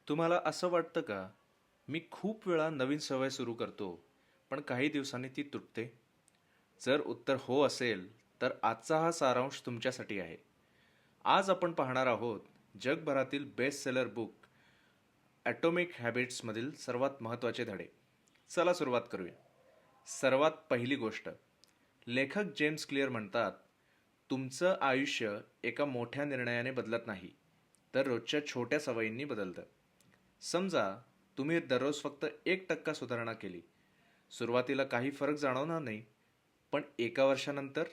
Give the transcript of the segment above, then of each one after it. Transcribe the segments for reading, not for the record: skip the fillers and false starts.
तुम्हाला असं वाटतं का, मी खूप वेळा नवीन सवय सुरू करतो, पण काही दिवसांनी ती तुटते? जर उत्तर हो असेल, तर आजचा हा सारांश तुमच्यासाठी आहे. आज आपण पाहणार आहोत जगभरातील बेस्ट सेलर बुक ॲटॉमिक हॅबिट्समधील सर्वात महत्त्वाचे धडे. चला सुरुवात करूया. सर्वात पहिली गोष्ट, लेखक जेम्स क्लिअर म्हणतात, तुमचं आयुष्य एका मोठ्या निर्णयाने बदलत नाही, तर रोजच्या छोट्या सवयींनी बदलतं. समजा तुम्ही दररोज फक्त 1% सुधारणा केली. सुरुवातीला काही फरक जाणवणार नाही, पण एका वर्षानंतर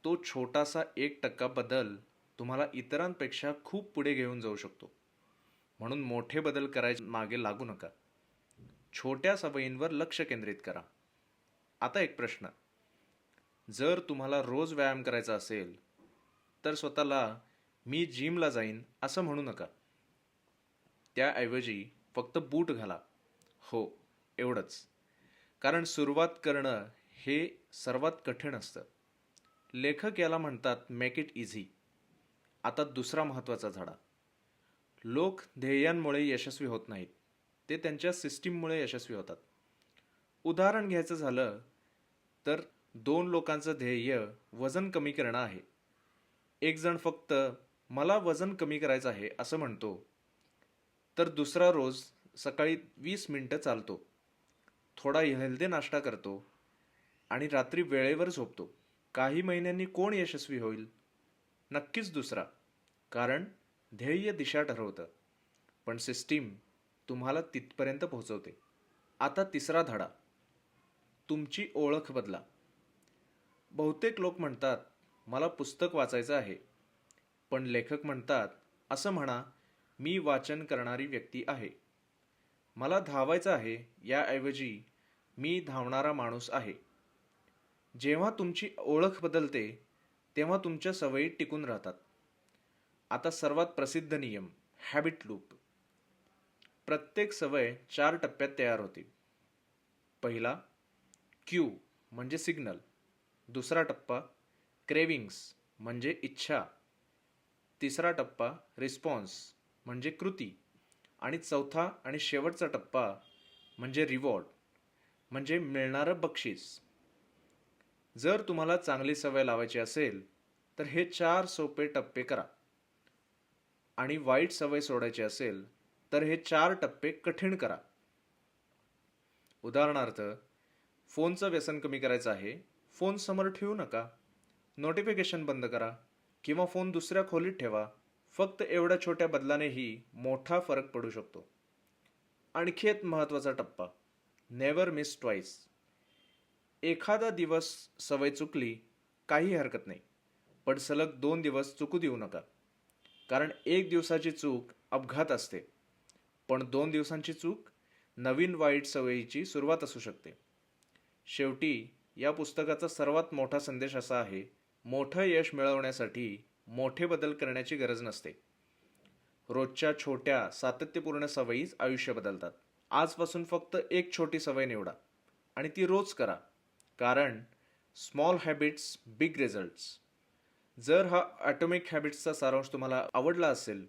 तो छोटासा 1% बदल तुम्हाला इतरांपेक्षा खूप पुढे घेऊन जाऊ शकतो. म्हणून मोठे बदल करायचे मागे लागू नका. छोट्या सवयींवर लक्ष केंद्रित करा. आता एक प्रश्न, जर तुम्हाला रोज व्यायाम करायचा असेल, तर स्वतःला मी जिमला जाईन असं म्हणू नका. त्याऐवजी फक्त बूट घाला. हो, एवढंच. कारण सुरुवात करणं हे सर्वात कठीण असतं. लेखक याला म्हणतात मेक इट इझी. आता दुसरा महत्त्वाचा धडा. लोक ध्येयांमुळे यशस्वी होत नाहीत, ते त्यांच्या सिस्टीममुळे यशस्वी होतात. उदाहरण घ्यायचं झालं तर 2 लोकांचं ध्येय वजन कमी करणं आहे. एक जण फक्त मला वजन कमी करायचं आहे असं म्हणतो, तर दुसरा रोज सकाळी 20 मिनिटं चालतो, थोडा हेल्दी नाश्ता करतो आणि रात्री वेळेवर झोपतो. काही महिन्यांनी कोण यशस्वी होईल? नक्कीच दुसरा. कारण ध्येय दिशा ठरवतं, पण सिस्टीम तुम्हाला तिथपर्यंत पोहोचवते. आता तिसरा धडा, तुमची ओळख बदला. बहुतेक लोक म्हणतात, मला पुस्तक वाचायचं आहे, पण लेखक म्हणतात, असं म्हणा, मी वाचन करणारी व्यक्ती आहे. मला धावायचं आहे याऐवजी मी धावणारा माणूस आहे. जेव्हा तुमची ओळख बदलते, तेव्हा तुमच्या सवयी टिकून राहतात. आता सर्वात प्रसिद्ध नियम, हॅबिट लूप. प्रत्येक सवय 4 टप्प्यात तयार होते. पहिला, क्यू म्हणजे सिग्नल. दुसरा टप्पा, क्रेविंग्स म्हणजे इच्छा. तिसरा टप्पा, रिस्पॉन्स म्हणजे कृती. आणि चौथा आणि शेवटचा टप्पा म्हणजे रिवॉर्ड म्हणजे मिळणारं बक्षीस. जर तुम्हाला चांगली सवय लावायची असेल, तर हे 4 सोपे टप्पे करा. आणि वाईट सवय सोडायची असेल, तर हे 4 टप्पे कठीण करा. उदाहरणार्थ, फोनचं व्यसन कमी करायचं आहे, फोन समोर ठेवू नका. नोटिफिकेशन बंद करा किंवा फोन दुसऱ्या खोलीत ठेवा. फक्त एवढ्या छोट्या बदलानेही मोठा फरक पडू शकतो. आणखी एक महत्त्वाचा टप्पा, नेव्हर मिस ट्वाईस. एखादा दिवस सवय चुकली, काही हरकत नाही, पण सलग 2 दिवस चुकू देऊ नका. कारण 1 दिवसाची चूक अपघात असते, पण 2 दिवसांची चूक नवीन वाईट सवयीची सुरुवात असू शकते. शेवटी या पुस्तकाचा सर्वात मोठा संदेश असा आहे, मोठं यश मिळवण्यासाठी मोठे बदल करण्याची गरज नसते. रोजच्या छोट्या सातत्यपूर्ण सवयीच आयुष्य बदलतात. आजपासून फक्त एक छोटी सवय निवडा आणि ती रोज करा. कारण स्मॉल हॅबिट्स बिग रिझल्ट्स. जर हा ॲटॉमिक हॅबिट्सचा सारांश तुम्हाला आवडला असेल,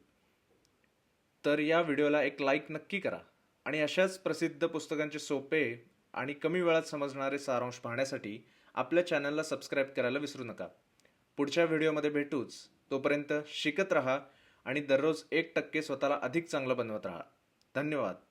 तर या व्हिडिओला एक लाईक नक्की करा. आणि अशाच प्रसिद्ध पुस्तकांचे सोपे आणि कमी वेळात समजणारे सारांश पाहण्यासाठी आपल्या चॅनलला सबस्क्राईब करायला विसरू नका. पुढच्या व्हिडिओमध्ये भेटूच. तोपर्यंत शिकत रहा आणि दररोज 1% स्वतःला अधिक चांगलं बनवत राहा. धन्यवाद.